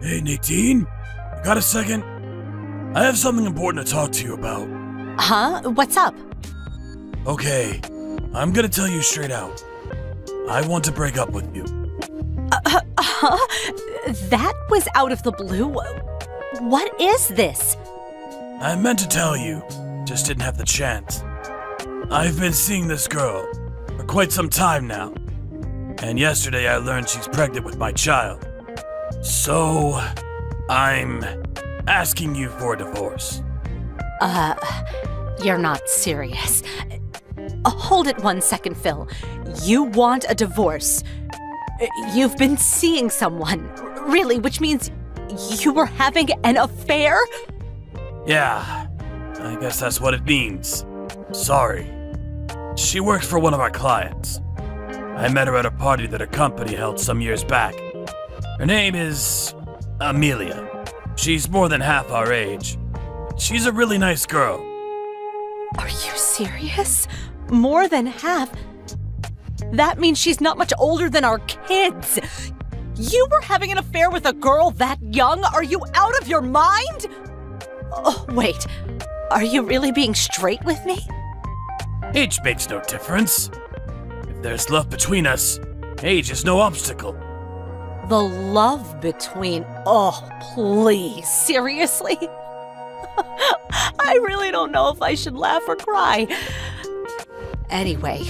Hey, Nadine? Got a second? I have something important to talk to you about. Huh? What's up? Okay, I'm gonna tell you straight out. I want to break up with you. That was out of the blue. What is this? I meant to tell you, just didn't have the chance. I've been seeing this girl for quite some time now. And yesterday I learned she's pregnant with my child. So, I'm asking you for a divorce. You're not serious. Hold it 1 second, Phil. You want a divorce. You've been seeing someone, really, which means you were having an affair? Yeah, I guess that's what it means. Sorry. She works for one of our clients. I met her at a party that a company held some years back. Her name is Amelia. She's more than half our age. She's a really nice girl. Are you serious? More than half? That means she's not much older than our kids. You were having an affair with a girl that young? Are you out of your mind? Oh, wait. Are you really being straight with me? Age makes no difference. If there's love between us, age is no obstacle. The love between... Oh, please. Seriously? I really don't know if I should laugh or cry. Anyway,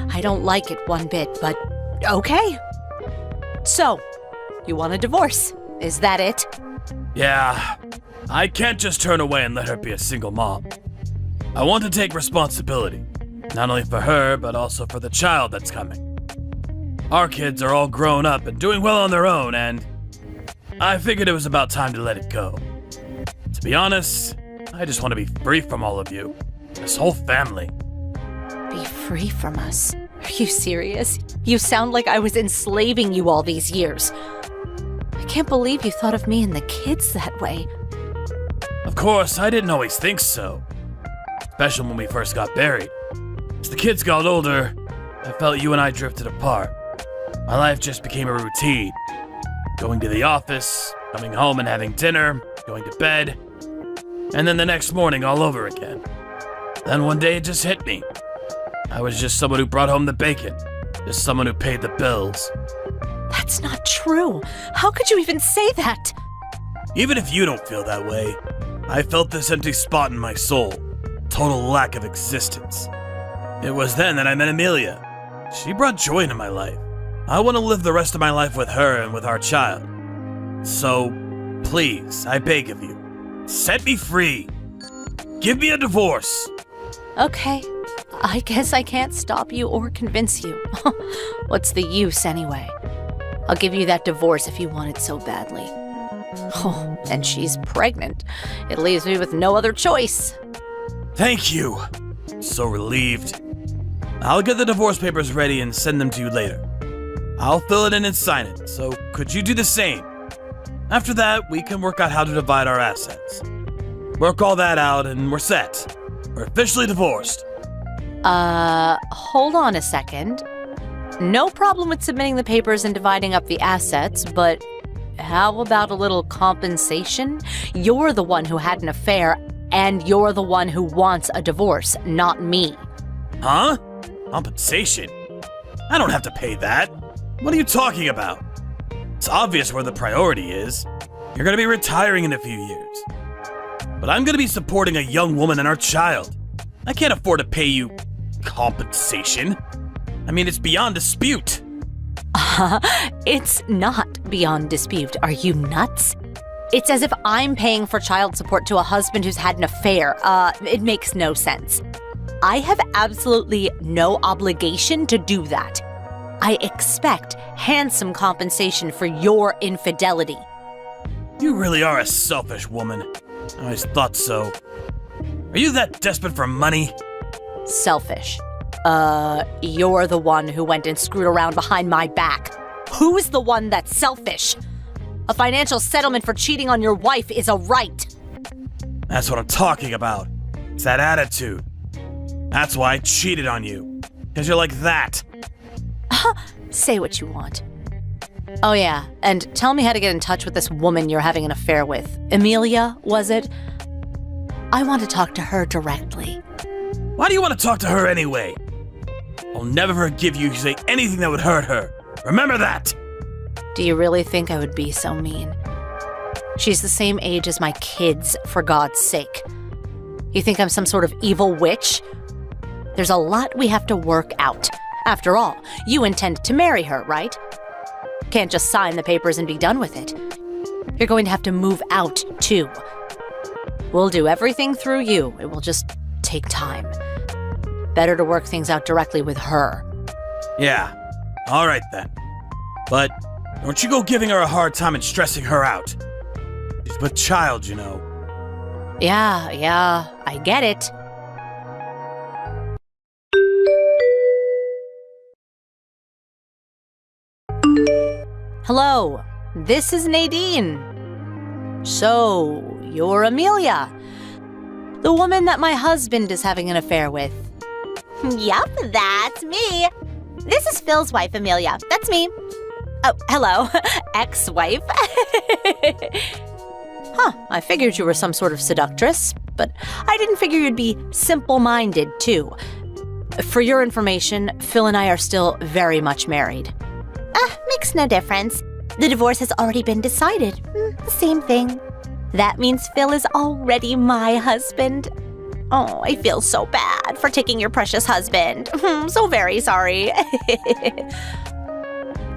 I don't like it one bit, but okay. So, you want a divorce? Is that it? Yeah, I can't just turn away and let her be a single mom. I want to take responsibility, not only for her, but also for the child that's coming. Our kids are all grown up and doing well on their own, and I figured it was about time to let it go. To be honest, I just want to be free from all of you, this whole family. Be free from us? Are you serious? You sound like I was enslaving you all these years. I can't believe you thought of me and the kids that way. Of course, I didn't always think so. Especially when we first got married. As the kids got older, I felt you and I drifted apart. My life just became a routine. Going to the office, coming home and having dinner, going to bed, and then the next morning all over again. Then one day it just hit me. I was just someone who brought home the bacon, just someone who paid the bills. That's not true. How could you even say that? Even if you don't feel that way, I felt this empty spot in my soul, total lack of existence. It was then that I met Amelia. She brought joy into my life. I want to live the rest of my life with her and with our child. So, please, I beg of you, set me free. Give me a divorce. Okay, I guess I can't stop you or convince you. What's the use anyway? I'll give you that divorce if you want it so badly. Oh, and she's pregnant. It leaves me with no other choice. Thank you. So relieved. I'll get the divorce papers ready and send them to you later. I'll fill it in and sign it, so could you do the same? After that, we can work out how to divide our assets. Work all that out and we're set. We're officially divorced. Hold on a second. No problem with submitting the papers and dividing up the assets, but how about a little compensation? You're the one who had an affair, and you're the one who wants a divorce, not me. Huh? Compensation? I don't have to pay that. What are you talking about? It's obvious where the priority is. You're gonna be retiring in a few years. But I'm gonna be supporting a young woman and our child. I can't afford to pay you compensation. I mean, it's beyond dispute. It's not beyond dispute. Are you nuts? It's as if I'm paying for child support to a husband who's had an affair. It makes no sense. I have absolutely no obligation to do that. I expect handsome compensation for your infidelity. You really are a selfish woman. I always thought so. Are you that desperate for money? Selfish. You're the one who went and screwed around behind my back. Who's the one that's selfish? A financial settlement for cheating on your wife is a right. That's what I'm talking about. It's that attitude. That's why I cheated on you. Because you're like that. Say what you want. Oh yeah, and tell me how to get in touch with this woman you're having an affair with. Amelia, was it? I want to talk to her directly. Why do you want to talk to her anyway? I'll never forgive you if you say anything that would hurt her. Remember that! Do you really think I would be so mean? She's the same age as my kids, for God's sake. You think I'm some sort of evil witch? There's a lot we have to work out. After all, you intend to marry her, right? Can't just sign the papers and be done with it. You're going to have to move out, too. We'll do everything through you. It will just take time. Better to work things out directly with her. Yeah, all right then. But don't you go giving her a hard time and stressing her out. She's but child, you know. Yeah, I get it. Hello, this is Nadine. So, you're Amelia, the woman that my husband is having an affair with. Yup, that's me. This is Phil's wife, Amelia. That's me. Oh, hello, ex-wife. I figured you were some sort of seductress, but I didn't figure you'd be simple-minded, too. For your information, Phil and I are still very much married. Makes no difference. The divorce has already been decided. The same thing. That means Phil is already my husband. Oh, I feel so bad for taking your precious husband. So very sorry.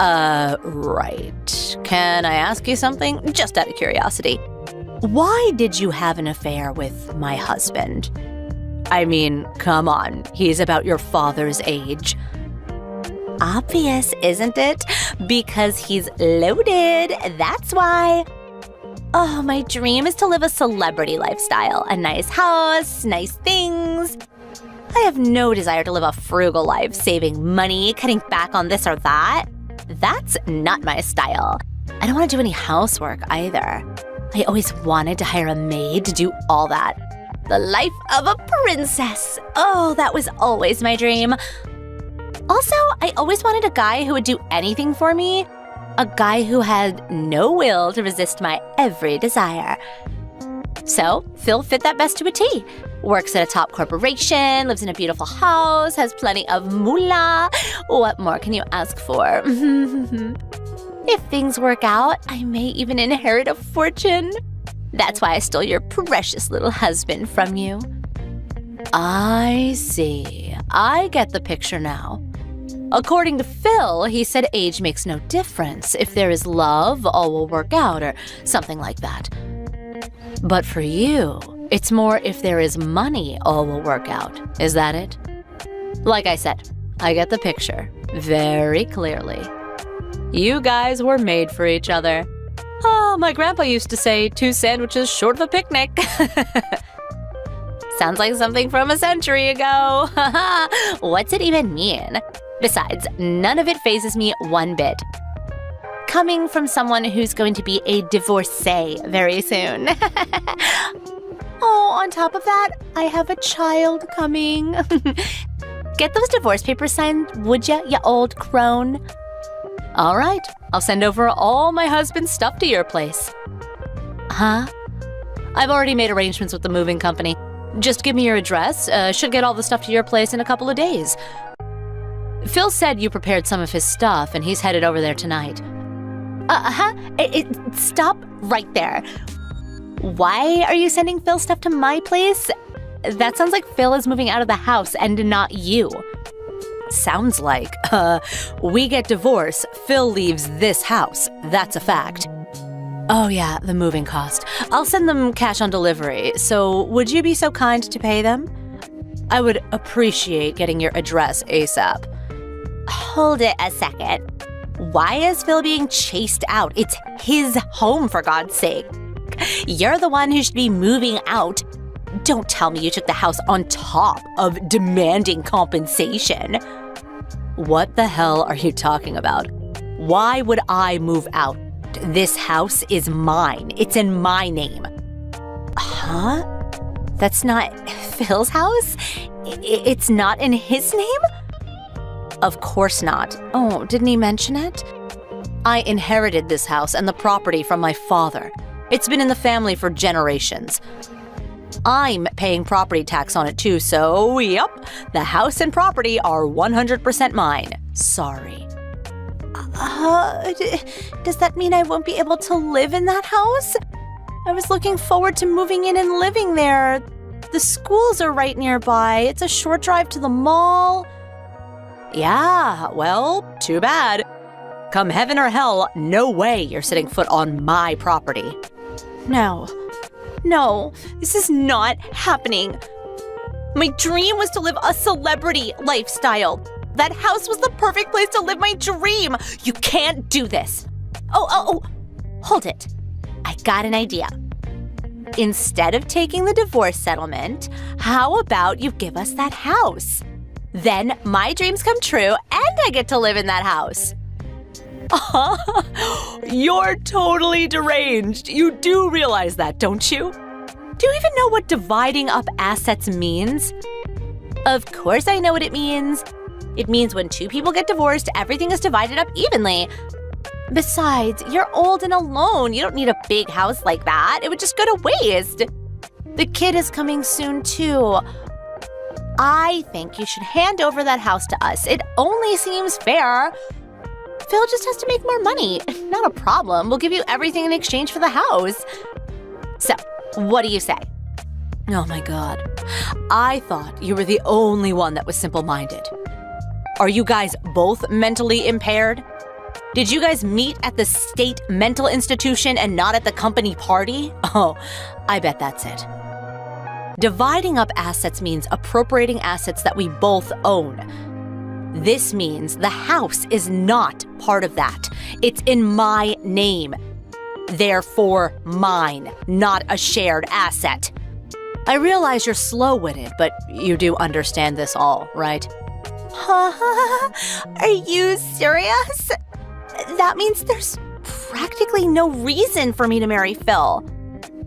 Right. Can I ask you something? Just out of curiosity. Why did you have an affair with my husband? I mean, come on, he's about your father's age. Obvious, isn't it? Because he's loaded, that's why. Oh, my dream is to live a celebrity lifestyle. A nice house, nice things. I have no desire to live a frugal life, saving money, cutting back on this or that. That's not my style. I don't want to do any housework either. I always wanted to hire a maid to do all that. The life of a princess. Oh, that was always my dream. Also, I always wanted a guy who would do anything for me. A guy who had no will to resist my every desire. So, Phil fit that best to a T. Works at a top corporation, lives in a beautiful house, has plenty of moolah. What more can you ask for? If things work out, I may even inherit a fortune. That's why I stole your precious little husband from you. I see. I get the picture now. According to Phil, he said age makes no difference. If there is love, all will work out, or something like that. But for you, it's more if there is money, all will work out. Is that it? Like I said, I get the picture very clearly. You guys were made for each other. Oh, my grandpa used to say 2 sandwiches short of a picnic. Sounds like something from a century ago. What's it even mean? Besides, none of it phases me one bit. Coming from someone who's going to be a divorcee very soon. Oh, on top of that, I have a child coming. Get those divorce papers signed, would ya, you old crone? All right, I'll send over all my husband's stuff to your place. Huh? I've already made arrangements with the moving company. Just give me your address. Should get all the stuff to your place in a couple of days. Phil said you prepared some of his stuff, and he's headed over there tonight. Stop right there. Why are you sending Phil stuff to my place? That sounds like Phil is moving out of the house and not you. Sounds like, we get divorced, Phil leaves this house. That's a fact. Oh yeah, the moving cost. I'll send them cash on delivery, so would you be so kind to pay them? I would appreciate getting your address ASAP. Hold it a second. Why is Phil being chased out? It's his home, for God's sake. You're the one who should be moving out. Don't tell me you took the house on top of demanding compensation. What the hell are you talking about? Why would I move out? This house is mine. It's in my name. Huh? That's not Phil's house? It's not in his name? Of course not. Oh, didn't he mention it? I inherited this house and the property from my father. It's been in the family for generations. I'm paying property tax on it too, so yep, the house and property are 100% mine. Sorry. Does that mean I won't be able to live in that house? I was looking forward to moving in and living there. The schools are right nearby. It's a short drive to the mall. Yeah, well, too bad. Come heaven or hell, no way you're setting foot on my property. No, this is not happening. My dream was to live a celebrity lifestyle. That house was the perfect place to live my dream. You can't do this. Oh, hold it. I got an idea. Instead of taking the divorce settlement, how about you give us that house? Then my dreams come true and I get to live in that house. You're totally deranged. You do realize that, don't you? Do you even know what dividing up assets means? Of course I know what it means. It means when two people get divorced, everything is divided up evenly. Besides, you're old and alone. You don't need a big house like that. It would just go to waste. The kid is coming soon, too. I think you should hand over that house to us. It only seems fair. Phil just has to make more money. Not a problem. We'll give you everything in exchange for the house. So, what do you say? Oh my God. I thought you were the only one that was simple-minded. Are you guys both mentally impaired? Did you guys meet at the state mental institution and not at the company party? Oh, I bet that's it. Dividing up assets means appropriating assets that we both own. This means the house is not part of that. It's in my name. Therefore, mine, not a shared asset. I realize you're slow-witted, but you do understand this all, right? Are you serious? That means there's practically no reason for me to marry Phil.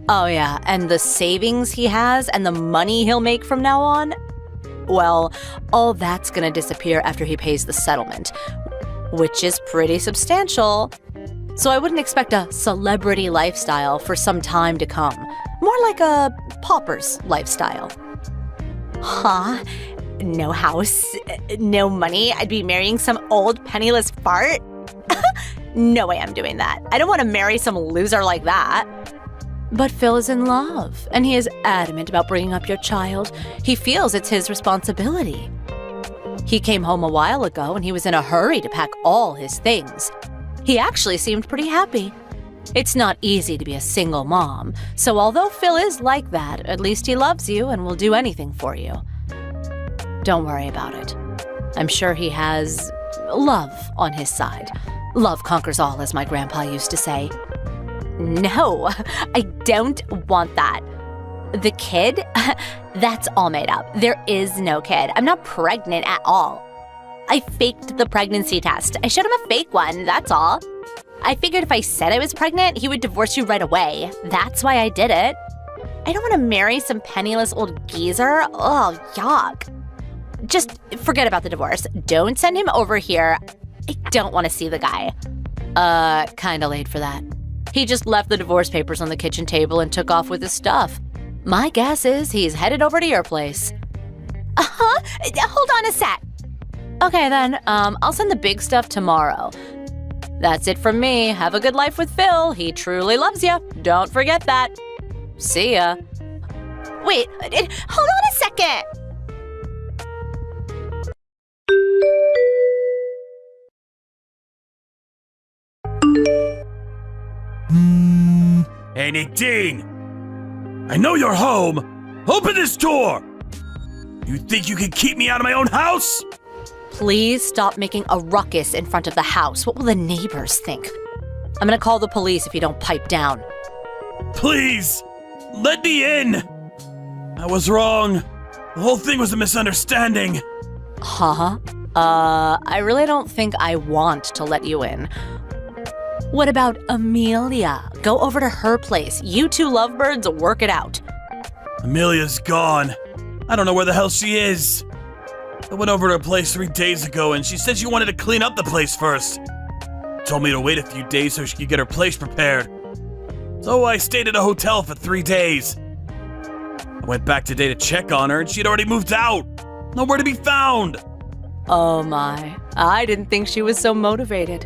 Oh yeah, and the savings he has and the money he'll make from now on? Well, all that's gonna disappear after he pays the settlement, which is pretty substantial. So I wouldn't expect a celebrity lifestyle for some time to come. More like a pauper's lifestyle. Huh? No house, no money. I'd be marrying some old penniless fart? No way I'm doing that. I don't want to marry some loser like that. But Phil is in love, and he is adamant about bringing up your child. He feels it's his responsibility. He came home a while ago, and he was in a hurry to pack all his things. He actually seemed pretty happy. It's not easy to be a single mom, so although Phil is like that, at least he loves you and will do anything for you. Don't worry about it. I'm sure he has love on his side. Love conquers all, as my grandpa used to say. No, I don't want that. The kid? That's all made up. There is no kid. I'm not pregnant at all. I faked the pregnancy test. I showed him a fake one, that's all. I figured if I said I was pregnant, he would divorce you right away. That's why I did it. I don't want to marry some penniless old geezer. Oh, yuck. Just forget about the divorce. Don't send him over here. I don't want to see the guy. Kinda late for that. He just left the divorce papers on the kitchen table and took off with his stuff. My guess is he's headed over to your place. Hold on a sec. Okay then, I'll send the big stuff tomorrow. That's it from me. Have a good life with Phil. He truly loves you. Don't forget that. See ya. Wait, hold on a second. Hey, Nadine! I know you're home! Open this door! You think you can keep me out of my own house? Please stop making a ruckus in front of the house. What will the neighbors think? I'm gonna call the police if you don't pipe down. Please! Let me in! I was wrong. The whole thing was a misunderstanding. Huh? I really don't think I want to let you in. What about Amelia? Go over to her place. You two lovebirds work it out. Amelia's gone. I don't know where the hell she is. I went over to her place 3 days ago and she said she wanted to clean up the place first. Told me to wait a few days so she could get her place prepared. So I stayed at a hotel for 3 days. I went back today to check on her and she'd already moved out. Nowhere to be found. Oh my, I didn't think she was so motivated.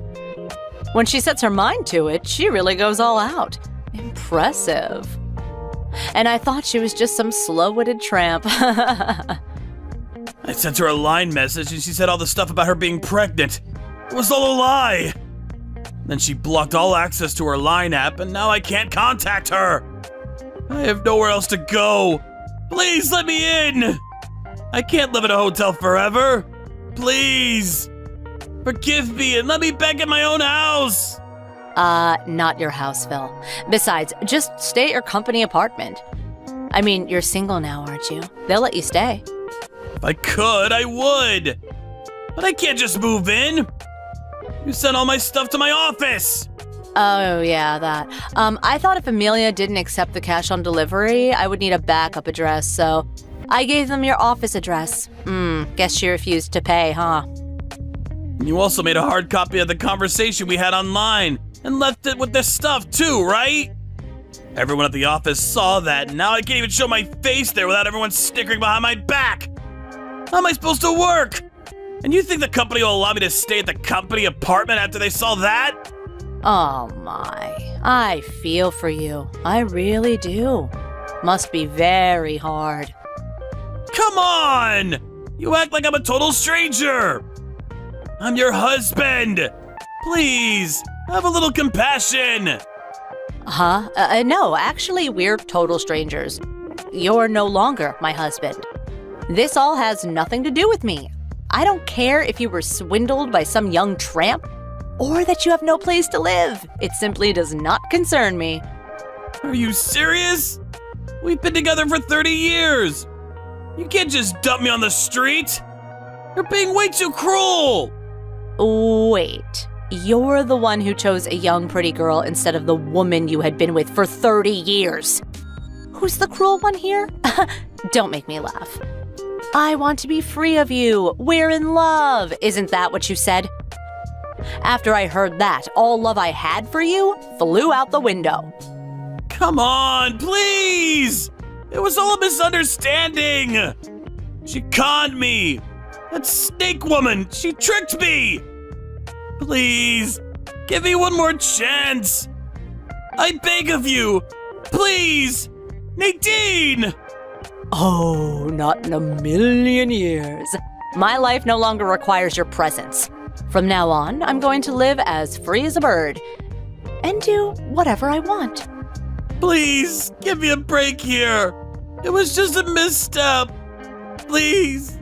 When she sets her mind to it, she really goes all out. Impressive. And I thought she was just some slow-witted tramp. I sent her a line message and she said all the stuff about her being pregnant. It was all a lie. Then she blocked all access to her Line app and now I can't contact her. I have nowhere else to go. Please let me in. I can't live in a hotel forever. Please. Forgive me and let me back in my own house. Not your house, Phil. Besides, just stay at your company apartment. I mean, you're single now, aren't you? They'll let you stay. If I could, I would. But I can't just move in. You sent all my stuff to my office. Oh, yeah, that. I thought if Amelia didn't accept the cash on delivery, I would need a backup address, so I gave them your office address. Guess she refused to pay, huh? You also made a hard copy of the conversation we had online and left it with this stuff too, right? Everyone at the office saw that, and now I can't even show my face there without everyone snickering behind my back. How am I supposed to work? And you think the company will allow me to stay at the company apartment after they saw that? Oh my, I feel for you. I really do. Must be very hard. Come on! You act like I'm a total stranger. I'm your husband. Please, have a little compassion. Huh? No, actually, we're total strangers. You're no longer my husband. This all has nothing to do with me. I don't care if you were swindled by some young tramp or that you have no place to live. It simply does not concern me. Are you serious? We've been together for 30 years. You can't just dump me on the street. You're being way too cruel. Wait, you're the one who chose a young, pretty girl instead of the woman you had been with for 30 years. Who's the cruel one here? Don't make me laugh. I want to be free of you. We're in love. Isn't that what you said? After I heard that, all love I had for you flew out the window. Come on, please. It was all a misunderstanding. She conned me. That snake woman, she tricked me. Please, give me one more chance. I beg of you. Please, Nadine. Oh, not in a million years. My life no longer requires your presence. From now on, I'm going to live as free as a bird and do whatever I want. Please, give me a break here. It was just a misstep. Please,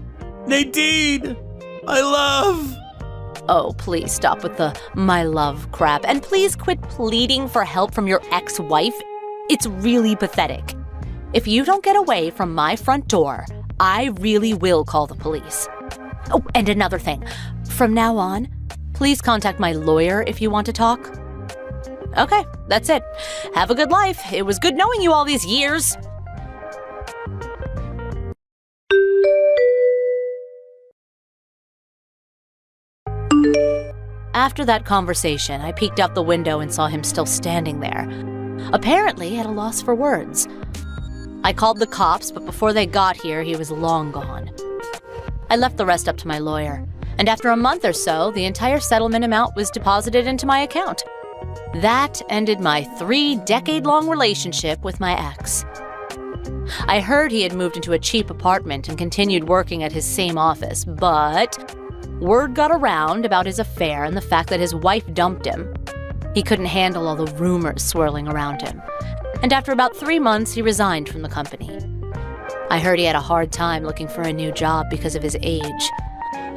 Nadine, my love. Oh, please stop with the my love crap. And please quit pleading for help from your ex-wife. It's really pathetic. If you don't get away from my front door, I really will call the police. Oh, and another thing. From now on, please contact my lawyer if you want to talk. Okay, that's it. Have a good life. It was good knowing you all these years. After that conversation, I peeked out the window and saw him still standing there, apparently at a loss for words. I called the cops, but before they got here, he was long gone. I left the rest up to my lawyer, and after a month or so, the entire settlement amount was deposited into my account. That ended my 3-decade-long relationship with my ex. I heard he had moved into a cheap apartment and continued working at his same office, but word got around about his affair and the fact that his wife dumped him. He couldn't handle all the rumors swirling around him, and after about 3 months, he resigned from the company. I heard he had a hard time looking for a new job because of his age.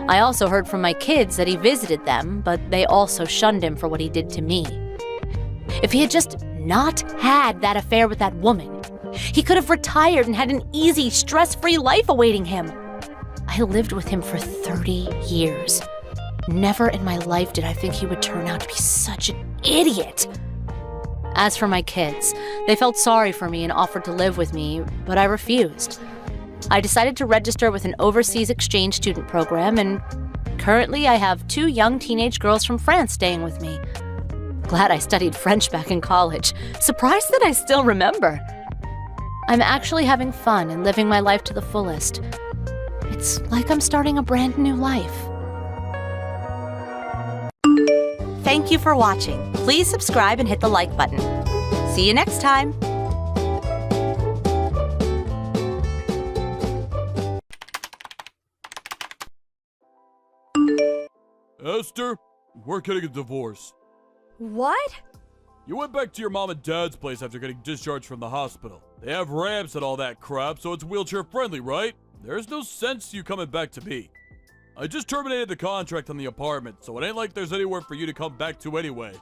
I also heard from my kids that he visited them, but they also shunned him for what he did to me. If he had just not had that affair with that woman, he could have retired and had an easy, stress-free life awaiting him. I lived with him for 30 years. Never in my life did I think he would turn out to be such an idiot. As for my kids, they felt sorry for me and offered to live with me, but I refused. I decided to register with an overseas exchange student program, and Currently, I have 2 young teenage girls from France staying with me. Glad I studied French back in college. Surprised that I still remember. I'm actually having fun and living my life to the fullest. It's like I'm starting a brand new life. Thank you for watching. Please subscribe and hit the like button. See you next time. Esther, we're getting a divorce. What? You went back to your mom and dad's place after getting discharged from the hospital. They have ramps and all that crap, so it's wheelchair friendly, right? There's no sense you coming back to me. I just terminated the contract on the apartment, so it ain't like there's anywhere for you to come back to anyway.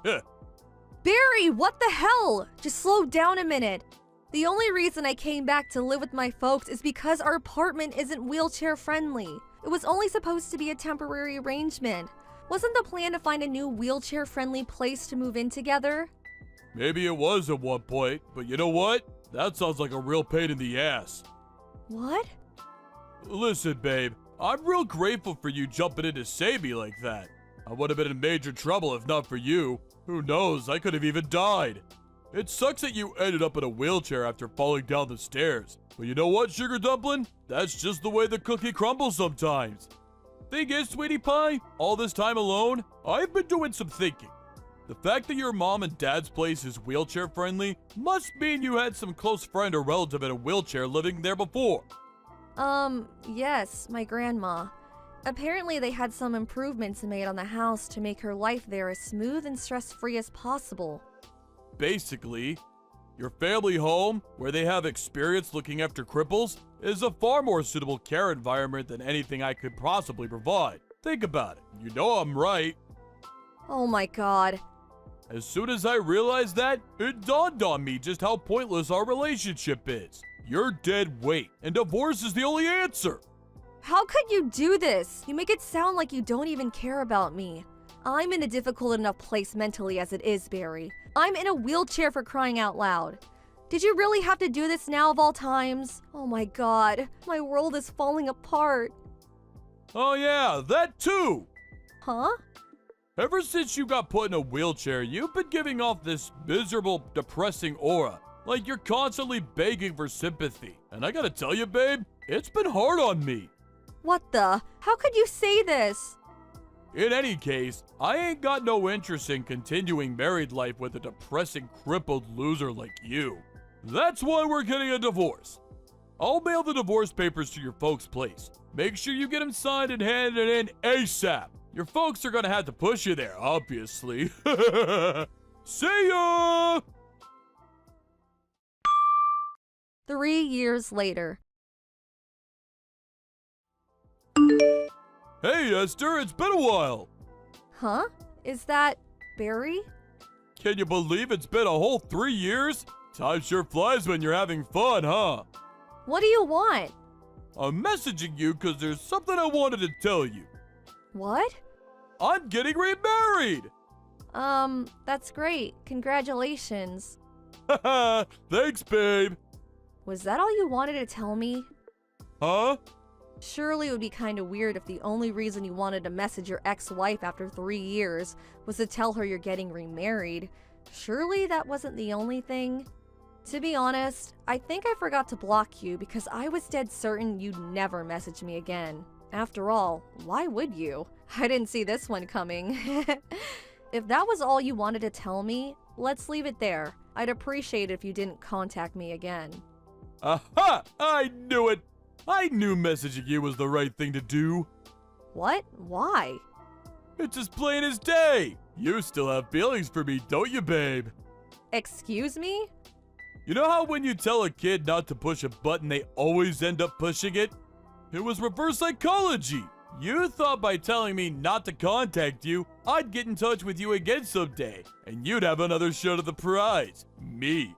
Barry, what the hell? Just slow down a minute. The only reason I came back to live with my folks is because our apartment isn't wheelchair friendly. It was only supposed to be a temporary arrangement. Wasn't the plan to find a new wheelchair friendly place to move in together? Maybe it was at one point, but you know what? That sounds like a real pain in the ass. What? Listen, babe, I'm real grateful for you jumping in to save me like that. I would have been in major trouble if not for you. Who knows, I could have even died. It sucks that you ended up in a wheelchair after falling down the stairs. But you know what, Sugar Dumpling? That's just the way the cookie crumbles sometimes. Thing is, sweetie pie, all this time alone, I've been doing some thinking. The fact that your mom and dad's place is wheelchair friendly must mean you had some close friend or relative in a wheelchair living there before. Yes, my grandma. Apparently they had some improvements made on the house to make her life there as smooth and stress-free as possible. Basically, your family home, where they have experience looking after cripples, is a far more suitable care environment than anything I could possibly provide. Think about it. You know I'm right. Oh my god. As soon as I realized that, it dawned on me just how pointless our relationship is. You're dead weight, and divorce is the only answer. How could you do this? You make it sound like you don't even care about me. I'm in a difficult enough place mentally as it is, Barry. I'm in a wheelchair for crying out loud. Did you really have to do this now of all times? Oh my god, my world is falling apart. Oh yeah, that too! Huh? Ever since you got put in a wheelchair, you've been giving off this miserable, depressing aura. Like you're constantly begging for sympathy. And I gotta tell you, babe, it's been hard on me. What the? How could you say this? In any case, I ain't got no interest in continuing married life with a depressing, crippled loser like you. That's why we're getting a divorce. I'll mail the divorce papers to your folks' place. Make sure you get them signed and handed in ASAP. Your folks are gonna have to push you there, obviously. See ya! 3 years later. Hey, Esther, it's been a while. Huh? Is that Barry? Can you believe it's been a whole 3 years? Time sure flies when you're having fun, huh? What do you want? I'm messaging you because there's something I wanted to tell you. What? I'm getting remarried! That's great. Congratulations. Haha, thanks, babe. Was that all you wanted to tell me? Huh? Surely it would be kind of weird if the only reason you wanted to message your ex-wife after 3 years was to tell her you're getting remarried. Surely that wasn't the only thing? To be honest, I think I forgot to block you because I was dead certain you'd never message me again. After all, why would you? I didn't see this one coming. If that was all you wanted to tell me, let's leave it there. I'd appreciate it if you didn't contact me again. Aha! I knew it! I knew messaging you was the right thing to do. What? Why? It's as plain as day. You still have feelings for me, don't you, babe? Excuse me? You know how when you tell a kid not to push a button, they always end up pushing it? It was reverse psychology. You thought by telling me not to contact you, I'd get in touch with you again someday, and you'd have another shot of the prize. Me.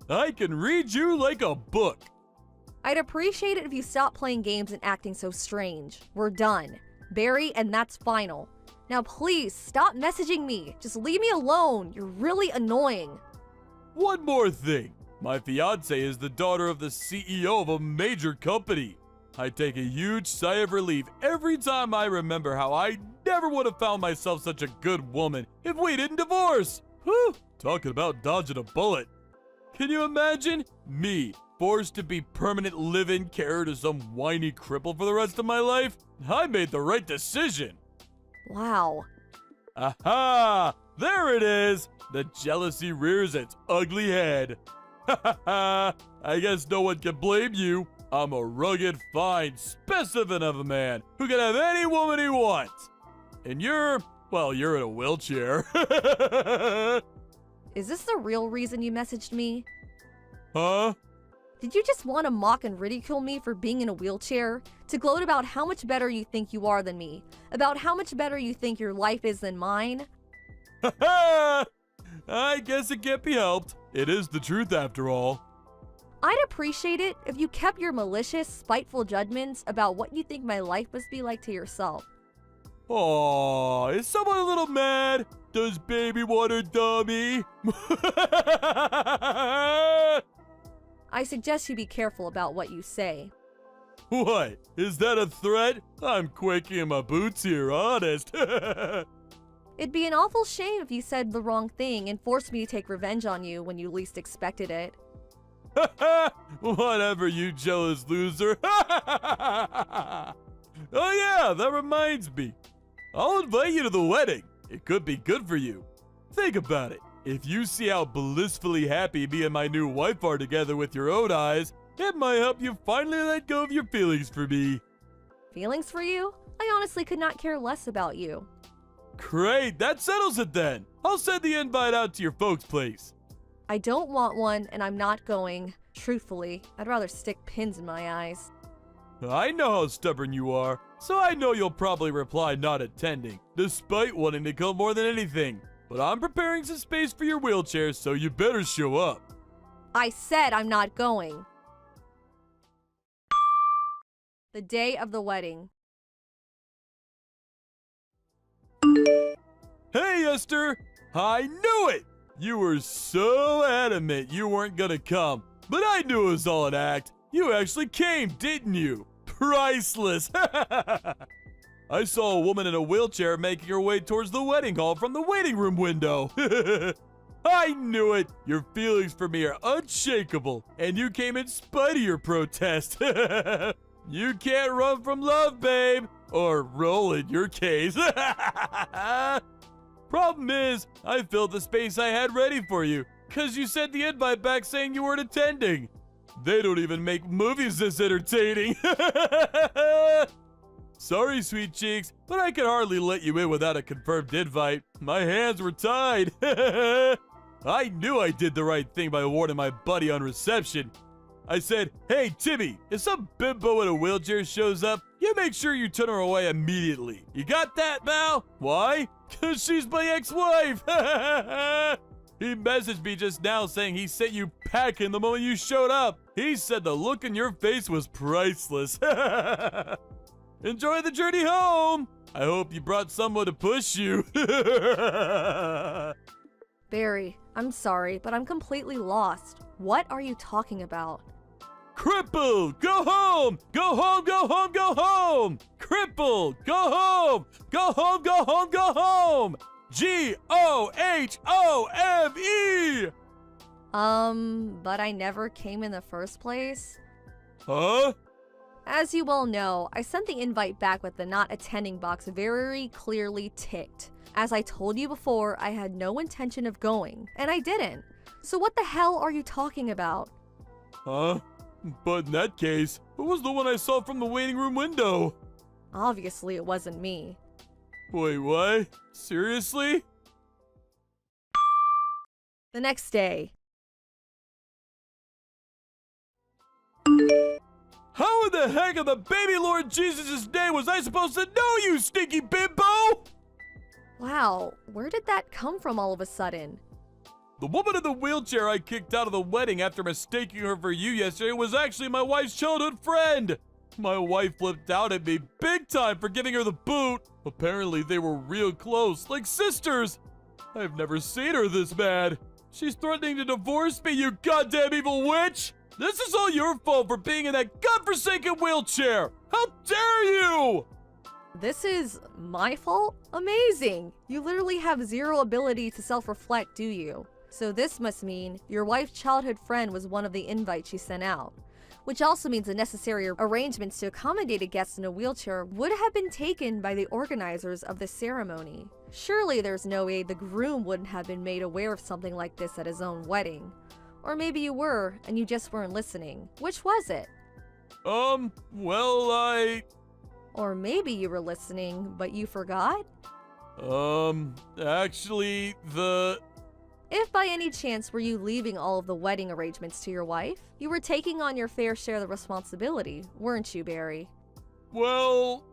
I can read you like a book. I'd appreciate it if you stopped playing games and acting so strange. We're done. Barry, and that's final. Now please, stop messaging me. Just leave me alone. You're really annoying. One more thing. My fiance is the daughter of the CEO of a major company. I take a huge sigh of relief every time I remember how I never would have found myself such a good woman if we didn't divorce. Whew, talking about dodging a bullet. Can you imagine me forced to be permanent live-in carer to some whiny cripple for the rest of my life? I made the right decision. Wow. Aha! There it is! The jealousy rears its ugly head. Ha ha ha! I guess no one can blame you. I'm a rugged, fine specimen of a man who can have any woman he wants. And you're in a wheelchair. Is this the real reason you messaged me? Huh? Did you just want to mock and ridicule me for being in a wheelchair? To gloat about how much better you think you are than me? About how much better you think your life is than mine? Ha ha! I guess it can't be helped. It is the truth after all. I'd appreciate it if you kept your malicious, spiteful judgments about what you think my life must be like to yourself. Aw, is someone a little mad? Does baby want a dummy? I suggest you be careful about what you say. What? Is that a threat? I'm quaking in my boots here, honest. It'd be an awful shame if you said the wrong thing and forced me to take revenge on you when you least expected it. Whatever, you jealous loser. Oh yeah, that reminds me. I'll invite you to the wedding. It could be good for you. Think about it. If you see how blissfully happy me and my new wife are together with your own eyes, it might help you finally let go of your feelings for me. Feelings for you? I honestly could not care less about you. Great, that settles it then. I'll send the invite out to your folks' place. I don't want one, and I'm not going. Truthfully, I'd rather stick pins in my eyes. I know how stubborn you are, so I know you'll probably reply not attending, despite wanting to come more than anything. But I'm preparing some space for your wheelchair, so you better show up. I said I'm not going. The day of the wedding. Hey, Esther! I knew it! You were so adamant you weren't gonna come, but I knew it was all an act. You actually came, didn't you? Priceless! I saw a woman in a wheelchair making her way towards the wedding hall from the waiting room window. I knew it! Your feelings for me are unshakable, and you came in spite of your protest. You can't run from love, babe! Or roll in your case. Problem is, I filled the space I had ready for you, cause you sent the invite back saying you weren't attending. They don't even make movies this entertaining. Sorry, sweet cheeks, but I could hardly let you in without a confirmed invite. My hands were tied. I knew I did the right thing by warning my buddy on reception. I said, hey, Timmy, if some bimbo in a wheelchair shows up, you make sure you turn her away immediately. You got that, Mal? Why? Because she's my ex-wife. He messaged me just now saying he sent you packing the moment you showed up. He said the look in your face was priceless. Enjoy the journey home. I hope you brought someone to push you. Barry, I'm sorry, but I'm completely lost. What are you talking about? Cripple, go home! Go home, go home, go home! Cripple, go home! Go home, go home, go home! G-O-H-O-M-E! But I never came in the first place? Huh? As you well know, I sent the invite back with the not attending box very clearly ticked. As I told you before, I had no intention of going, and I didn't. So what the hell are you talking about? Huh? But in that case, who was the one I saw from the waiting room window? Obviously, it wasn't me. Wait, what? Seriously? The next day. How in the heck of the baby Lord Jesus' name was I supposed to know, you stinky bimbo? Wow, where did that come from all of a sudden? The woman in the wheelchair I kicked out of the wedding after mistaking her for you yesterday was actually my wife's childhood friend. My wife flipped out at me big time for giving her the boot. Apparently they were real close, like sisters. I've never seen her this mad. She's threatening to divorce me, you goddamn evil witch! This is all your fault for being in that godforsaken wheelchair! How dare you! This is my fault? Amazing! You literally have zero ability to self-reflect, do you? So this must mean your wife's childhood friend was one of the invites she sent out. Which also means the necessary arrangements to accommodate a guest in a wheelchair would have been taken by the organizers of the ceremony. Surely there's no way the groom wouldn't have been made aware of something like this at his own wedding. Or maybe you were, and you just weren't listening. Which was it? Well, Or maybe you were listening, but you forgot? Actually, If by any chance were you leaving all of the wedding arrangements to your wife, you were taking on your fair share of the responsibility, weren't you, Barry? well,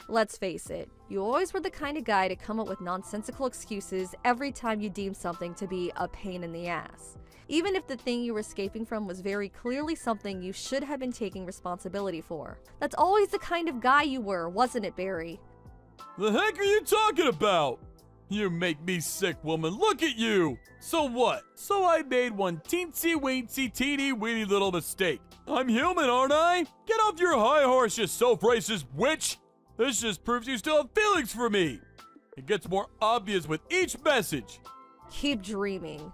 Let's face it, you always were the kind of guy to come up with nonsensical excuses every time you deemed something to be a pain in the ass. Even if the thing you were escaping from was very clearly something you should have been taking responsibility for. That's always the kind of guy you were, wasn't it, Barry? The heck are you talking about? You make me sick, woman. Look at you. So what? So I made one teensy-weensy, teeny-weeny little mistake. I'm human, aren't I? Get off your high horse, you self-racist witch. This just proves you still have feelings for me. It gets more obvious with each message. Keep dreaming.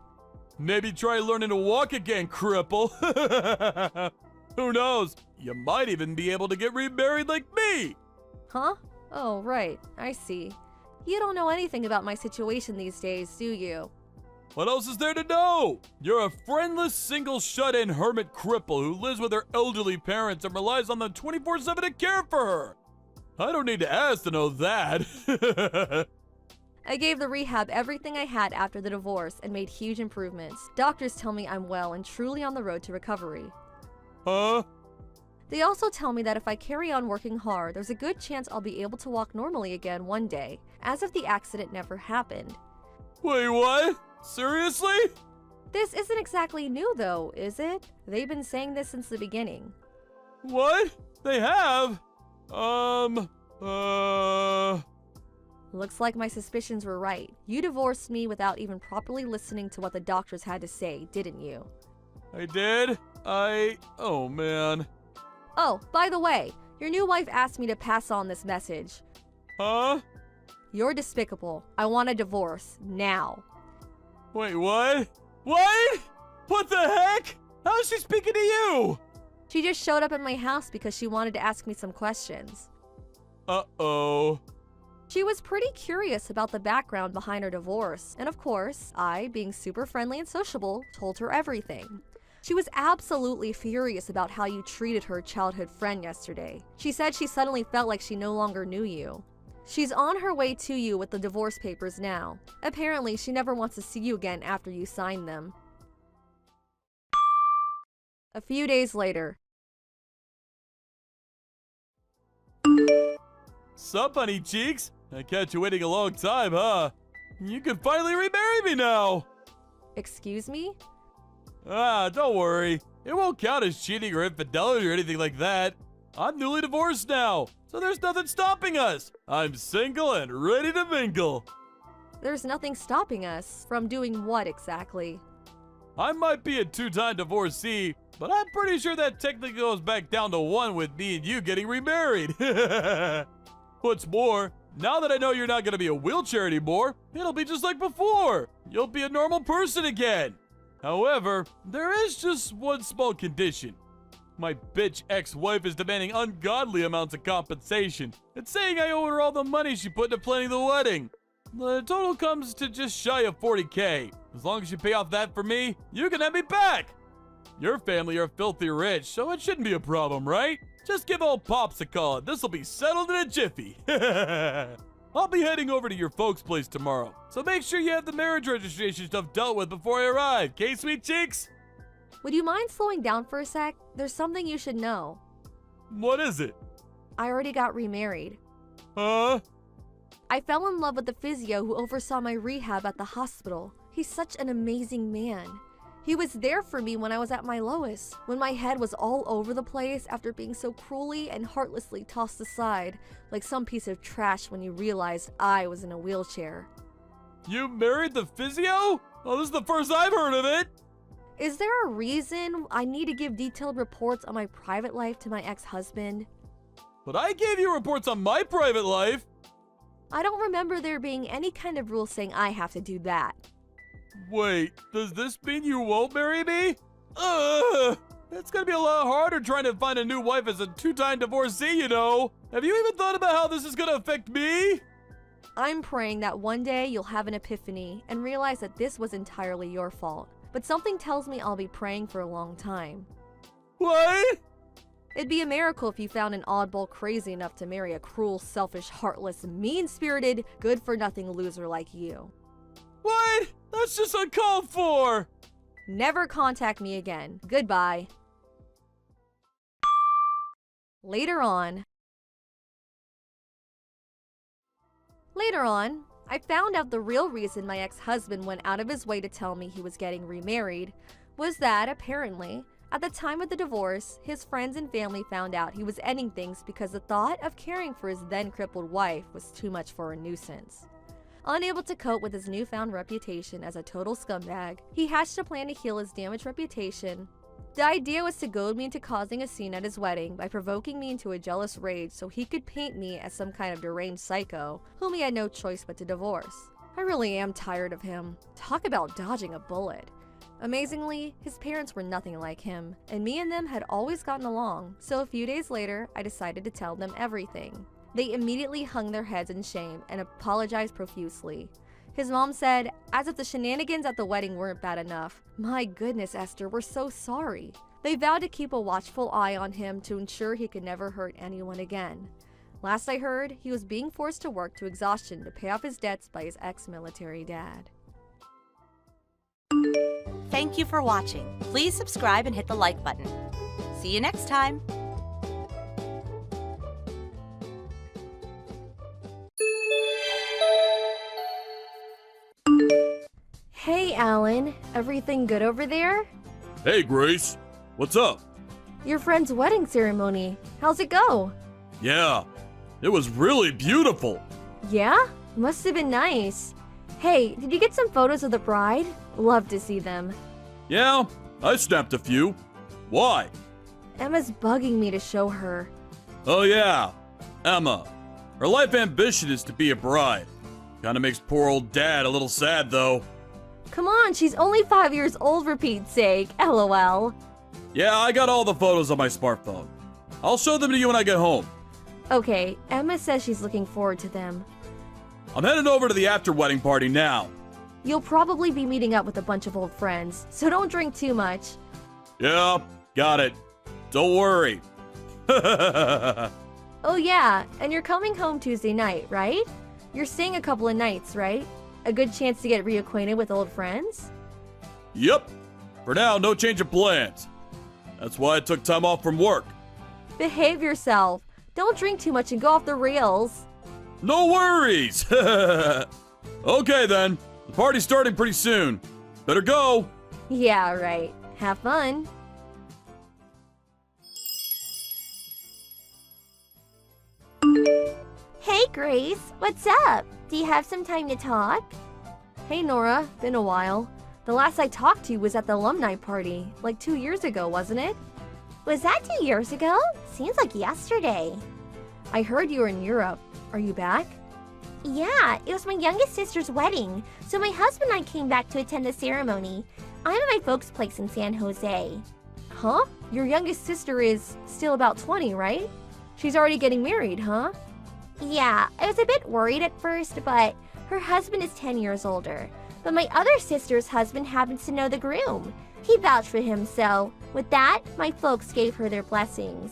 Maybe try learning to walk again, cripple. Who knows? You might even be able to get remarried like me. Huh? Oh, right. I see. You don't know anything about my situation these days, do you? What else is there to know? You're a friendless, single, shut-in hermit cripple who lives with her elderly parents and relies on them 24/7 to care for her. I don't need to ask to know that. I gave the rehab everything I had after the divorce and made huge improvements. Doctors tell me I'm well and truly on the road to recovery. Huh? They also tell me that if I carry on working hard, there's a good chance I'll be able to walk normally again one day, as if the accident never happened. Wait, what? Seriously? This isn't exactly new though, is it? They've been saying this since the beginning. What? They have? Looks like my suspicions were right. You divorced me without even properly listening to what the doctors had to say, didn't you? I did? Oh man. Oh, by the way, your new wife asked me to pass on this message. Huh? You're despicable. I want a divorce, now. Wait, what? What? What the heck? How is she speaking to you? She just showed up at my house because she wanted to ask me some questions. Uh-oh. She was pretty curious about the background behind her divorce, and of course, I, being super friendly and sociable, told her everything. She was absolutely furious about how you treated her childhood friend yesterday. She said she suddenly felt like she no longer knew you. She's on her way to you with the divorce papers now. Apparently, she never wants to see you again after you sign them. A few days later. Sup, honey cheeks? I catch you waiting a long time, huh? You can finally remarry me now! Excuse me? Ah, don't worry. It won't count as cheating or infidelity or anything like that. I'm newly divorced now, so there's nothing stopping us. I'm single and ready to mingle. There's nothing stopping us from doing what exactly? I might be a two-time divorcee, but I'm pretty sure that technically goes back down to one with me and you getting remarried. What's more, now that I know you're not going to be a wheelchair anymore, it'll be just like before. You'll be a normal person again. However, there is just one small condition. My bitch ex-wife is demanding ungodly amounts of compensation and saying I owe her all the money she put into planning the wedding. The total comes to just shy of 40K. As long as you pay off that for me, you can have me back. Your family are filthy rich, so it shouldn't be a problem, right? Just give old Pops a call and this'll be settled in a jiffy. I'll be heading over to your folks' place tomorrow, so make sure you have the marriage registration stuff dealt with before I arrive, okay, sweet cheeks? Would you mind slowing down for a sec? There's something you should know. What is it? I already got remarried. Huh? I fell in love with the physio who oversaw my rehab at the hospital. He's such an amazing man. He was there for me when I was at my lowest, when my head was all over the place after being so cruelly and heartlessly tossed aside like some piece of trash when you realized I was in a wheelchair. You married the physio? Oh, this is the first I've heard of it. Is there a reason I need to give detailed reports on my private life to my ex-husband? But I gave you reports on my private life. I don't remember there being any kind of rule saying I have to do that. Wait, does this mean you won't marry me? Ugh! It's gonna be a lot harder trying to find a new wife as a two-time divorcee, you know. Have you even thought about how this is gonna affect me? I'm praying that one day you'll have an epiphany and realize that this was entirely your fault. But something tells me I'll be praying for a long time. What? It'd be a miracle if you found an oddball crazy enough to marry a cruel, selfish, heartless, mean-spirited, good-for-nothing loser like you. What? That's just uncalled for! Never contact me again. Goodbye. Later on, I found out the real reason my ex-husband went out of his way to tell me he was getting remarried was that, apparently, at the time of the divorce, his friends and family found out he was ending things because the thought of caring for his then-crippled wife was too much for a nuisance. Unable to cope with his newfound reputation as a total scumbag, he hatched a plan to heal his damaged reputation. The idea was to goad me into causing a scene at his wedding by provoking me into a jealous rage so he could paint me as some kind of deranged psycho whom he had no choice but to divorce. I really am tired of him. Talk about dodging a bullet. Amazingly, his parents were nothing like him, and me and them had always gotten along, so a few days later, I decided to tell them everything. They immediately hung their heads in shame and apologized profusely. His mom said, as if the shenanigans at the wedding weren't bad enough, "My goodness, Esther, we're so sorry." They vowed to keep a watchful eye on him to ensure he could never hurt anyone again. Last I heard, he was being forced to work to exhaustion to pay off his debts by his ex-military dad. Thank you for watching. Please subscribe and hit the like button. See you next time. Hey, Alan. Everything good over there? Hey, Grace. What's up? Your friend's wedding ceremony. How's it go? Yeah, it was really beautiful. Yeah? Must have been nice. Hey, did you get some photos of the bride? Love to see them. Yeah, I snapped a few. Why? Emma's bugging me to show her. Oh yeah, Emma. Her life ambition is to be a bride. Kinda makes poor old dad a little sad though. Come on, she's only 5 years old for Pete's sake. LOL. Yeah, I got all the photos on my smartphone. I'll show them to you when I get home. Okay, Emma says she's looking forward to them. I'm heading over to the after-wedding party now. You'll probably be meeting up with a bunch of old friends, so don't drink too much. Yeah, got it. Don't worry. Oh yeah, and you're coming home Tuesday night, right? You're staying a couple of nights, right? A good chance to get reacquainted with old friends? Yep. For now, no change of plans. That's why I took time off from work. Behave yourself. Don't drink too much and go off the rails. No worries. Okay then. The party's starting pretty soon. Better go. Yeah, right. Have fun. Hey, Grace, what's up? Do you have some time to talk? Hey Nora, been a while. The last I talked to you was at the alumni party, like 2 years ago, wasn't it? Was that 2 years ago? Seems like yesterday. I heard you were in Europe. Are you back? Yeah, it was my youngest sister's wedding, so my husband and I came back to attend the ceremony. I'm at my folks' place in San Jose. Huh? Your youngest sister is still about 20, right? She's already getting married, huh? Yeah, I was a bit worried at first, but her husband is 10 years older. But my other sister's husband happens to know the groom. He vouched for him, so with that, my folks gave her their blessings.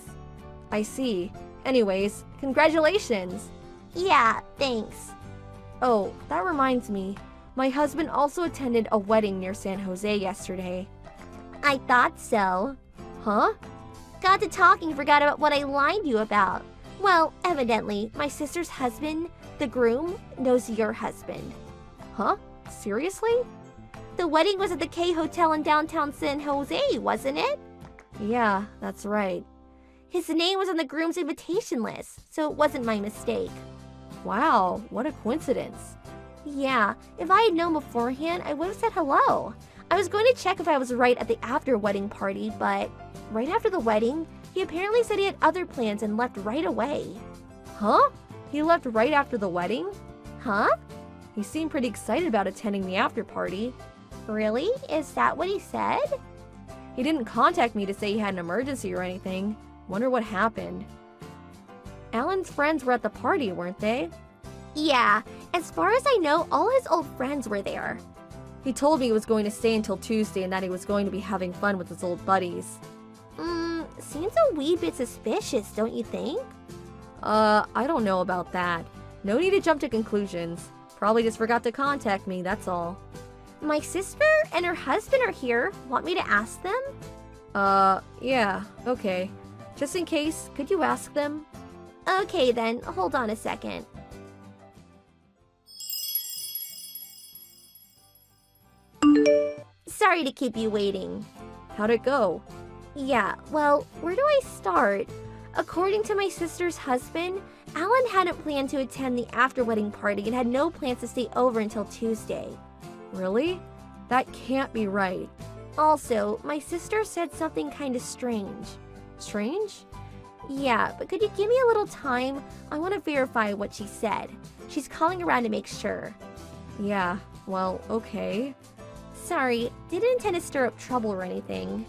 I see. Anyways, congratulations. Yeah, thanks. Oh, that reminds me. My husband also attended a wedding near San Jose yesterday. I thought so. Huh? Got to talking, forgot about what I lied to you about. Well, evidently, my sister's husband, the groom, knows your husband. Huh? Seriously? The wedding was at the K Hotel in downtown San Jose, wasn't it? Yeah, that's right. His name was on the groom's invitation list, so it wasn't my mistake. Wow, what a coincidence. Yeah, if I had known beforehand, I would have said hello. I was going to check if I was right at the after-wedding party, but right after the wedding, he apparently said he had other plans and left right away. Huh? He left right after the wedding? Huh? He seemed pretty excited about attending the after party. Really? Is that what he said? He didn't contact me to say he had an emergency or anything. Wonder what happened. Alan's friends were at the party, weren't they? Yeah, as far as I know, all his old friends were there. He told me he was going to stay until Tuesday and that he was going to be having fun with his old buddies. Seems a wee bit suspicious, don't you think? I don't know about that. No need to jump to conclusions. Probably just forgot to contact me, that's all. My sister and her husband are here. Want me to ask them? Yeah, okay. Just in case, could you ask them? Okay then, hold on a second. Sorry to keep you waiting. How'd it go? Yeah, well, where do I start? According to my sister's husband, Alan hadn't planned to attend the after-wedding party and had no plans to stay over until Tuesday. Really? That can't be right. Also, my sister said something kind of strange. Strange? Yeah, but could you give me a little time? I want to verify what she said. She's calling around to make sure. Yeah, well, okay. Sorry, didn't intend to stir up trouble or anything.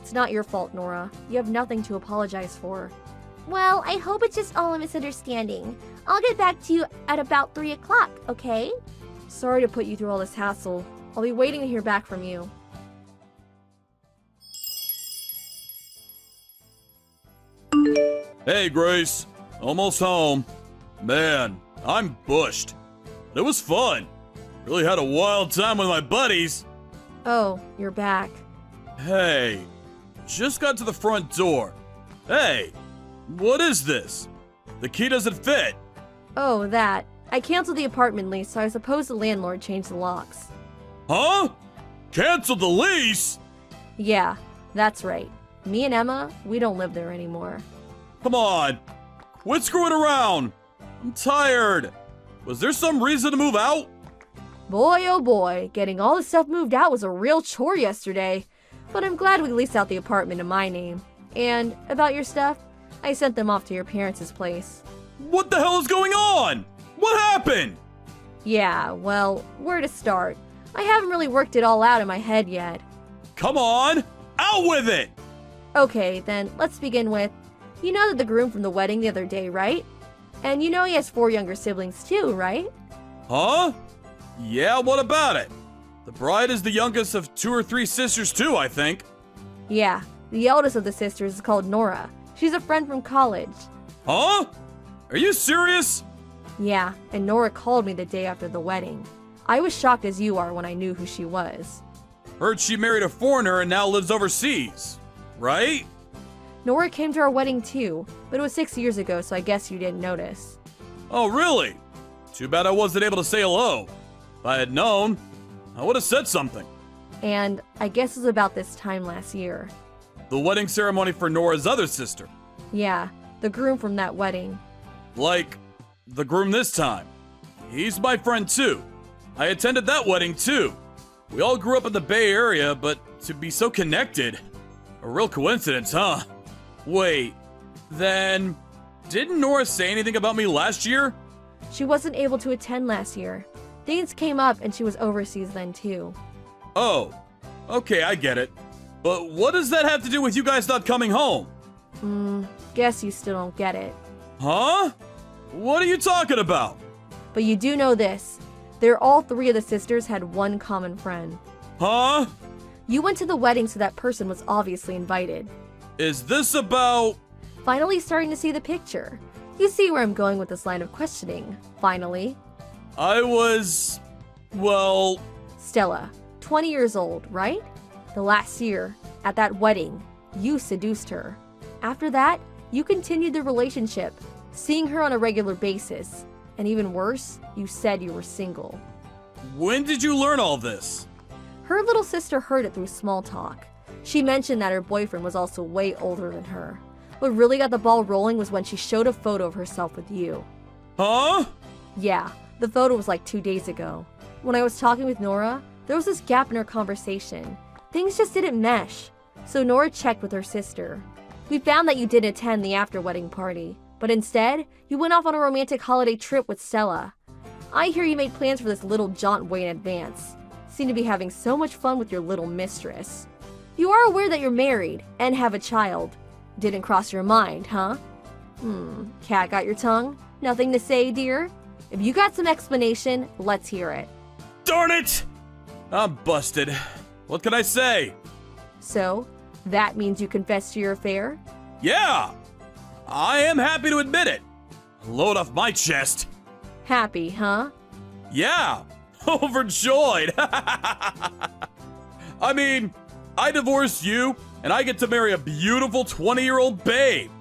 It's not your fault, Nora. You have nothing to apologize for. Well, I hope it's just all a misunderstanding. I'll get back to you at about 3 o'clock, okay? Sorry to put you through all this hassle. I'll be waiting to hear back from you. Hey, Grace. Almost home. Man, I'm bushed. But it was fun. Really had a wild time with my buddies. Oh, you're back. Hey, just got to the front door. Hey, what is this? The key doesn't fit. Oh, that. I canceled the apartment lease, so I suppose the landlord changed the locks. Huh? Canceled the lease? Yeah, that's right. Me and Emma, we don't live there anymore. Come on. Quit screwing around. I'm tired. Was there some reason to move out? Boy, oh boy, getting all the stuff moved out was a real chore yesterday. But I'm glad we leased out the apartment in my name. And about your stuff, I sent them off to your parents' place. What the hell is going on? What happened? Yeah, well, where to start? I haven't really worked it all out in my head yet. Come on, out with it! Okay, then let's begin with, you know that the groom from the wedding the other day, right? And you know he has 4 younger siblings too, right? Huh? Yeah, what about it? The bride is the youngest of 2 or 3 sisters too, I think. Yeah, the eldest of the sisters is called Nora. She's a friend from college. Huh? Are you serious? Yeah, and Nora called me the day after the wedding. I was shocked as you are when I knew who she was. Heard she married a foreigner and now lives overseas, right? Nora came to our wedding too, but it was 6 years ago, so I guess you didn't notice. Oh, really? Too bad I wasn't able to say hello. If I had known, I would have said something. And I guess it was about this time last year. The wedding ceremony for Nora's other sister. Yeah, the groom from that wedding. Like, the groom this time. He's my friend too. I attended that wedding too. We all grew up in the Bay Area, but to be so connected. A real coincidence, huh? Wait, then didn't Nora say anything about me last year? She wasn't able to attend last year. Things came up and she was overseas then too. Oh, okay, I get it. But what does that have to do with you guys not coming home? Guess you still don't get it. Huh? What are you talking about? But you do know this. All 3 of the sisters had one common friend. Huh? You went to the wedding, so that person was obviously invited. Is this about... Finally starting to see the picture. You see where I'm going with this line of questioning. Finally. I was... well... Stella, 20 years old, right? The last year, at that wedding, you seduced her. After that, you continued the relationship, seeing her on a regular basis. And even worse, you said you were single. When did you learn all this? Her little sister heard it through small talk. She mentioned that her boyfriend was also way older than her. What really got the ball rolling was when she showed a photo of herself with you. Huh? Yeah, The photo was like 2 days ago. When I was talking with Nora, there was this gap in our conversation. Things just didn't mesh. So Nora checked with her sister. We found that you didn't attend the after-wedding party, but instead, you went off on a romantic holiday trip with Stella. I hear you made plans for this little jaunt way in advance. Seem to be having so much fun with your little mistress. You are aware that you're married and have a child. Didn't cross your mind, huh? Cat got your tongue? Nothing to say, dear? If you got some explanation, let's hear it. Darn it! I'm busted. What can I say? So, that means you confessed to your affair? Yeah! I am happy to admit it. Load off my chest. Happy, huh? Yeah! Overjoyed! I mean, I divorced you, and I get to marry a beautiful 20-year-old babe.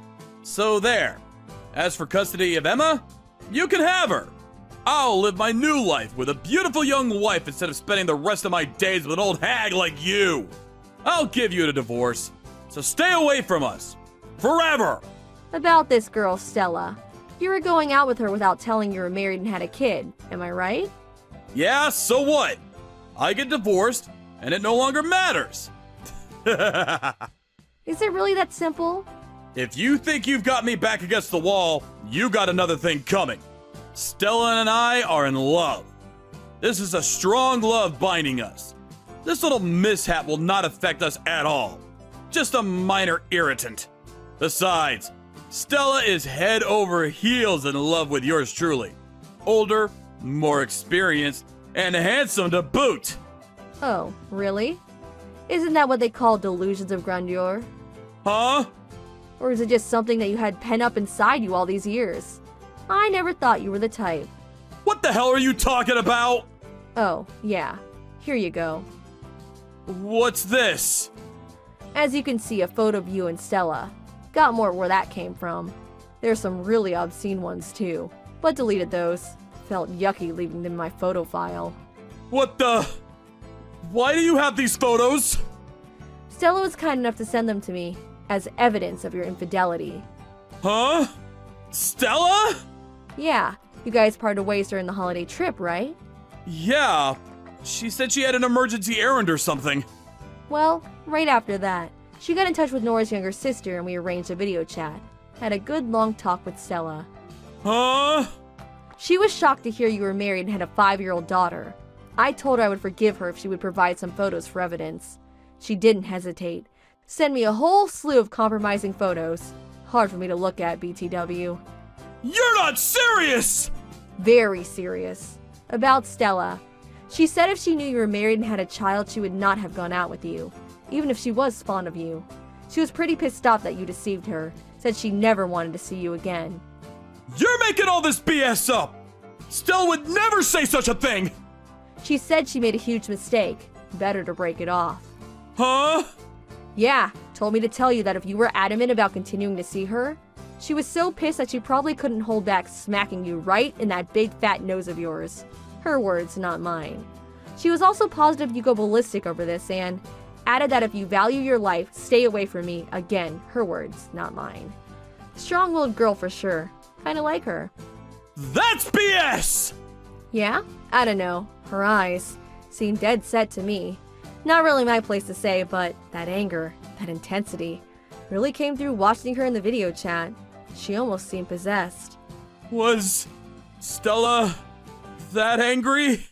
So there. As for custody of Emma, you can have her. I'll live my new life with a beautiful young wife instead of spending the rest of my days with an old hag like you. I'll give you a divorce, so stay away from us. Forever! About this girl, Stella. You were going out with her without telling you were married and had a kid, am I right? Yeah, so what? I get divorced, and it no longer matters. Is it really that simple? If you think you've got me back against the wall, you got another thing coming. Stella and I are in love. This is a strong love binding us. This little mishap will not affect us at all. Just a minor irritant. Besides, Stella is head over heels in love with yours truly. Older, more experienced, and handsome to boot. Oh, really? Isn't that what they call delusions of grandeur? Huh? Or is it just something that you had pent up inside you all these years? I never thought you were the type. What the hell are you talking about? Oh, yeah. Here you go. What's this? As you can see, a photo of you and Stella. Got more where that came from. There's some really obscene ones too, but deleted those. Felt yucky leaving them in my photo file. What the? Why do you have these photos? Stella was kind enough to send them to me as evidence of your infidelity. Huh? Stella? Yeah, you guys parted ways during the holiday trip, right? Yeah. She said she had an emergency errand or something. Well, right after that, she got in touch with Nora's younger sister and we arranged a video chat. Had a good long talk with Stella. Huh? She was shocked to hear you were married and had a 5-year-old daughter. I told her I would forgive her if she would provide some photos for evidence. She didn't hesitate. Sent me a whole slew of compromising photos. Hard for me to look at, BTW. You're not serious! Very serious. About Stella. She said if she knew you were married and had a child, she would not have gone out with you, even if she was fond of you. She was pretty pissed off that you deceived her, said she never wanted to see you again. You're making all this BS up! Stella would never say such a thing! She said she made a huge mistake. Better to break it off. Huh? Yeah, told me to tell you that if you were adamant about continuing to see her, she was so pissed that she probably couldn't hold back smacking you right in that big fat nose of yours. Her words, not mine. She was also positive you go ballistic over this and added that if you value your life, stay away from me. Again, her words, not mine. Strong-willed girl for sure. Kinda like her. That's BS! Yeah? I don't know. Her eyes seem dead set to me. Not really my place to say, but that anger, that intensity, really came through watching her in the video chat. She almost seemed possessed. Was Stella that angry?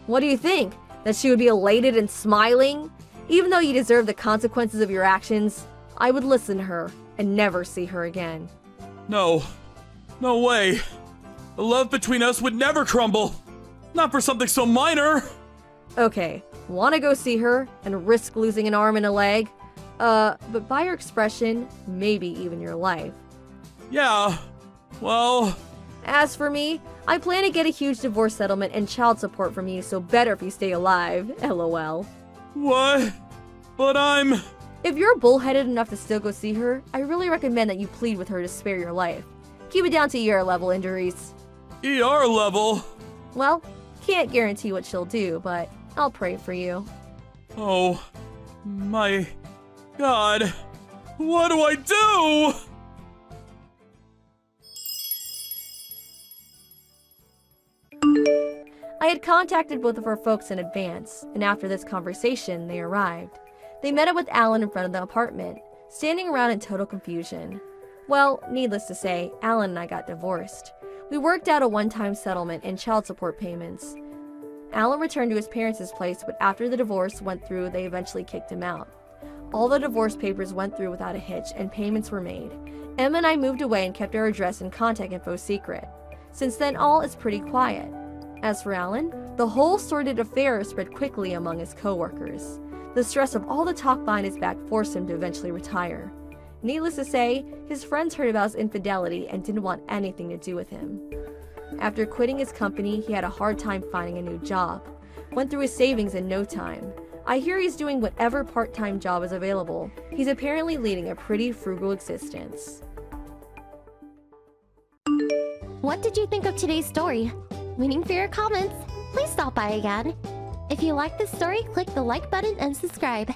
What do you think? That she would be elated and smiling? Even though you deserve the consequences of your actions, I would listen to her and never see her again. No. No way. The love between us would never crumble. Not for something so minor. Okay, wanna go see her and risk losing an arm and a leg? But by your expression, maybe even your life. Yeah, well... As for me, I plan to get a huge divorce settlement and child support from you, so better if you stay alive, lol. What? But I'm... If you're bullheaded enough to still go see her, I really recommend that you plead with her to spare your life. Keep it down to ER level injuries. ER level? Well, can't guarantee what she'll do, but I'll pray for you. Oh, my God. What do I do? I had contacted both of our folks in advance, and after this conversation, they arrived. They met up with Alan in front of the apartment, standing around in total confusion. Well, needless to say, Alan and I got divorced. We worked out a one-time settlement and child support payments. Alan returned to his parents' place, but after the divorce went through, they eventually kicked him out. All the divorce papers went through without a hitch, and payments were made. Emma and I moved away and kept our address and contact info secret. Since then, all is pretty quiet. As for Alan, the whole sordid affair spread quickly among his co-workers. The stress of all the talk behind his back forced him to eventually retire. Needless to say, his friends heard about his infidelity and didn't want anything to do with him. After quitting his company, he had a hard time finding a new job. Went through his savings in no time. I hear he's doing whatever part-time job is available. He's apparently leading a pretty frugal existence. What did you think of today's story? Waiting for your comments. Please stop by again. If you like this story, click the like button and subscribe.